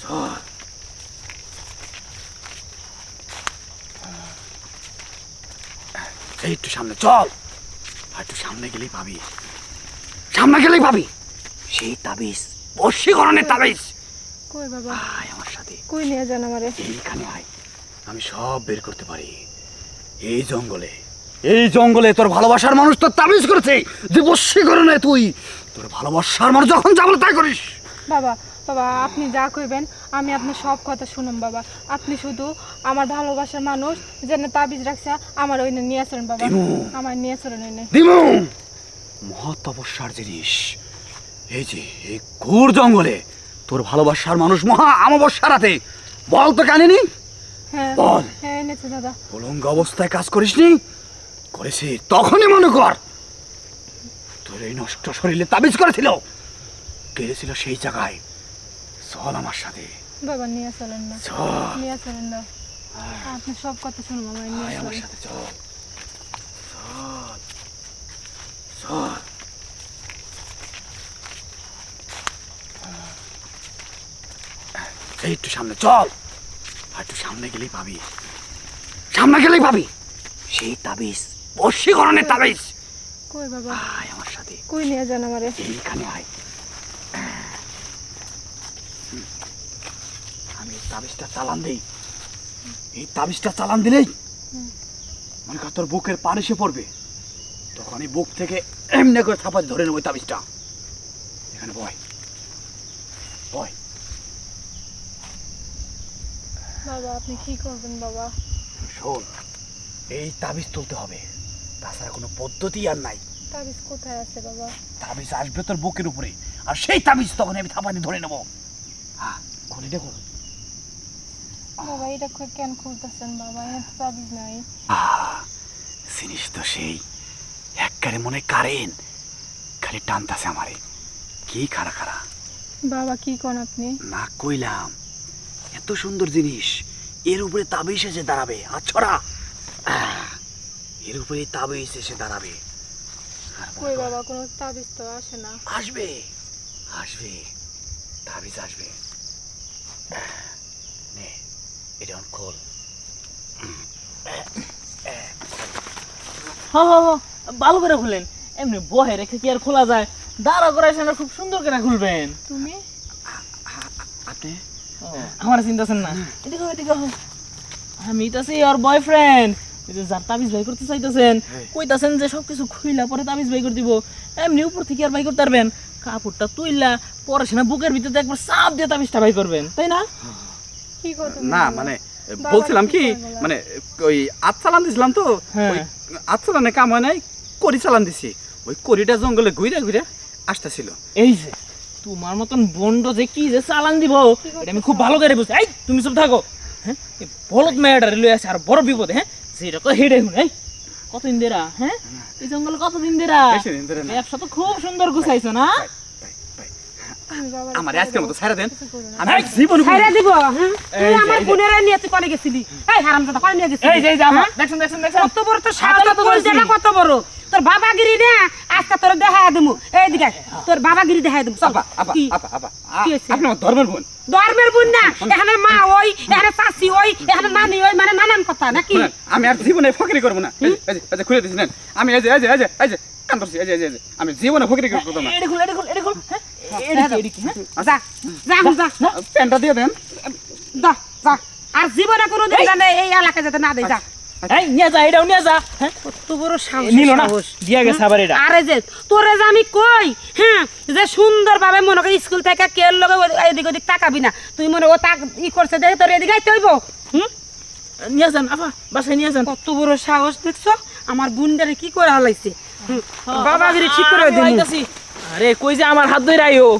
চল একটু সামনে চল, একটু সামনে গেলেই পাবি, সামনে গেলেই পাবি সেই তাবিজ, বশীকরণের তাবিজ। কই বাবা? আয় আমার সাথে। কই নিয়ে যান আমারে? এইখানে আয়, আমি সব বের করতে পারি। এই জঙ্গলে, এই জঙ্গলে তোর ভালোবাসার মানুষ তোর তাবিজ করেছে যে বশীকরণে তুই তোর ভালোবাসার মানুষ যখন যা বলে তাই করিস। বাবা বাবা আপনি যা কইবেন আমি আপনার সব কথা শুনুম বাবা। আপনি শুধু আমার ভালোবাসার মানুষ যেন তাবিজ রাখছে আমার ওইনে নিয়ে আসেন বাবা, আমার নিয়ে আসেন ওইনে। দিমু মহা তপস্যার জিনিস এই যে এই ঘোর জঙ্গলে তোর ভালোবাসার মানুষ মহা অমাবস্যা রাতে বল তো কানেনি? হ্যাঁ বল। হ্যাঁ এনেছে দাদা। উলঙ্গ অবস্থায় কাজ করিসনি? করেছি তখনই মনে কর তোর এই নষ্ট শরীরে তাবিজ করেছিল, কেড়েছিল সেই জায়গায়। চল আমার সাথে বাবা নিয়ে চলেন না, চল নিয়ে চলেন না, আপনি সব কথা শুনুন আমার নিয়ে আমার চলেন। সাথে চল চল চল। একটু সামনে চল, একটু সামনে গেলেই পাবি, সামনে গেলেই পাবি সেই তাবিজ, বশীকরণের তাবিজ। কই বাবা? আয় আমার সাথে। কই নিয়ে যান আমারে? এইখানে আয়, আমি এই তাবিজটা চালান দেই, এই তাবিজটা চালান দিলেই মনে কর তোর বুকের পানি এসে পড়বে, তখন এই বুক থেকে এমনি করে থাপা ধরে নেব তাবিজটা। এখানে বয় বয়। বাবা আপনি কি করবেন বাবা? শোন, এই তাবিজ তুলতে হবে, তাছাড়া কোনো পদ্ধতি আর নাই। তাবিজ কোথায় আছে বাবা? তাবিজ আসবে তোর বুকের উপরে, আর সেই তাবিজ তখন আমি থাপানি ধরে নেবো। হ্যাঁ খুলে দেখো। বাবা এটা কেন খুলতেছেন বাবা? এর তো তাবিজ নাই। জিনিস তো সেই একবারে মনে কারেন, খালি টানতাছে আমারে, কি খাড়া খাড়া। বাবা কি কোন আপনি? না কইলাম এত সুন্দর জিনিস, এর উপরে তাবিজ এসে দাঁড়াবে। আচ্ছরা এর উপরে তাবিজ এসে দাঁড়াবে। কই বাবা কোনো তাবিজ তো আসে না। আসবে আসবে তাবিজ আসবে। নে এটা খোল। ভালো করে খুলেন, এমনি বহে রেখে কি আর খোলা যায়? দাঁড়া করে এসে খুব সুন্দর করে খুলবেন। তুমি আপনি আমার চিন্তাছেন না, এদিকে এদিকে আমি তো সেই ওর বয়ফ্রেন্ড, যার তাবিজ বাই করতে চাইতেছেন, কইতাছেন যে সবকিছু খুইলা পরে তাবিজ বাই করে দিব। এমনি উপর থেকে আর বাই করতে পারবেন? কাপড়টা তুইলা পরে সেনা বুকের ভিতরে একবার চাপ দিয়ে তাবিজটা বাই করবেন, তাই না? কি কথা? না মানে বলছিলাম কি, মানে ওই আত চালান দিছিলাম তো, ওই আত চালানে কাম হয় নাই, করি চালান দিছি, ওই করিটা জঙ্গলে ঘুরে ঘুরে আসতেছিল। এই যে তোমার মতন বন্ড যে কি যে চালান দিব এটা আমি খুব ভালো করে বুঝি। এই তুমি সব থাকো, হ্যাঁ এই বলদ মেয়েটার লই আছে আর বড় বিপদে। হ্যাঁ যেটা তো হেডে শুনে। এই কতদিন দেরা? হ্যাঁ এই জঙ্গলে কতদিন দেরা? ব্যবসা তো খুব সুন্দর গুছাইছো না? আমার আজকের মতো ছাড়া দেন, আমি জীবন ছাইরা দিব। তুই আমার বোনের নিয়ে তুই কোনে গেছিলি? এই হারামজাদা কোনে নিয়ে গেছিলি? এই যে জামা দেখছেন দেখছেন দেখছেন কত বড় তোর সাহস, তোর জানা কত বড় তোর বাবাগিরি না, আজকে তোর দেখায় দেবো। এইদিকে তোর বাবাগিরি দেখায় দেবো। চল। আপনি আমার ধর্মের বোন। ধর্মের বোন না, এখানে মা ওই, এখানে চাচি ওই, এখানে নানি ওই, মানে নানান কথা নাকি? আমি আর জীবনে ফকিরি করবো না। এই যে খুলে দিচ্ছি নেন, আমি এই যে এই যে এই যে এই যে কান ধরছি, এই যে এই যে আমি জীবনে ফকিরি করবো না। এডি খুল এডি খুল এডি খুল। হ্যাঁ এডি কি? হ্যাঁ যা যা যা প্যান্টটা দিয়ে দেন। যা যা, আর জীবনে কোনোদিন জানে এই এলাকায় যেতে না দেয়। যা এই নিয়ে যা, এটাও নিয়ে যা। হ্যাঁ কত বড় সাহস নিল না, দিয়া গেছে আবার এটা। আরে যে তোরে যে আমি কই, হ্যাঁ যে সুন্দর ভাবে মনে করি স্কুল থেকে কেউ লগে এদিক ওদিক তাকাবি না, তুই মনে ও তাক ই করছে দেখে তোর এদিকে আইতে হইব। নিয়ে যান আপা, বাসায় নিয়ে যান। কত বড় সাহস দেখছো, আমার বুনডারে কি করে হালাইছে। বাবাগিরি ঠিক করে দিন। আরে কই যে আমার হাত ধরে আইও।